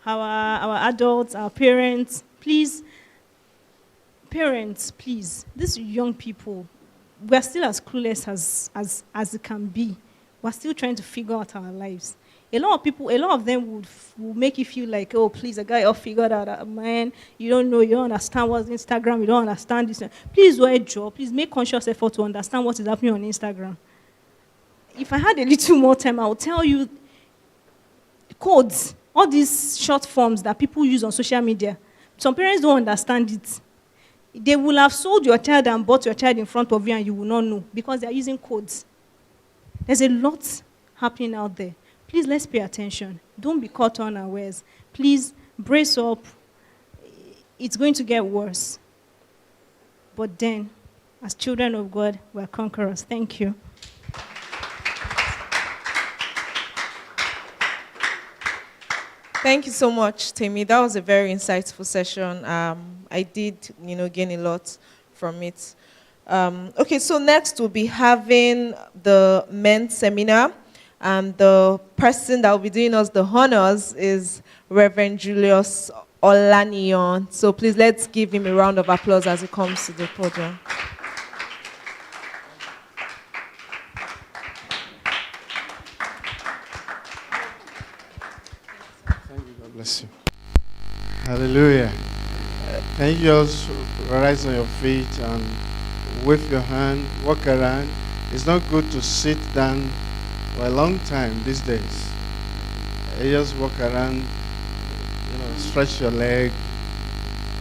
Speaker 4: adults, our parents, please, these young people, we're still as clueless as it can be. We're still trying to figure out our lives. A lot of them would make you feel like, oh, please, a guy all figured out, man, you don't know, you don't understand what's Instagram, you don't understand this. Please do a job. Please make conscious effort to understand what is happening on Instagram. If I had a little more time, I would tell you codes, all these short forms that people use on social media. Some parents don't understand it. They will have sold your child and bought your child in front of you and you will not know because they are using codes. There's a lot happening out there. Please, let's pay attention. Don't be caught unawares. Please, brace up. it's going to get worse. But then, as children of God, we're conquerors. Thank you.
Speaker 3: Thank you so much, Temi. That was a very insightful session. I did, gain a lot from it. Okay, so next we'll be having the men's seminar, and the person that will be doing us the honors is Reverend Julius Olaniyan. So please let's give him a round of applause as he comes to the podium.
Speaker 5: Thank you. God bless you. Hallelujah. Can you just rise on your feet and wave your hand, walk around? It's not good to sit down for a long time these days. You just walk around, stretch your leg,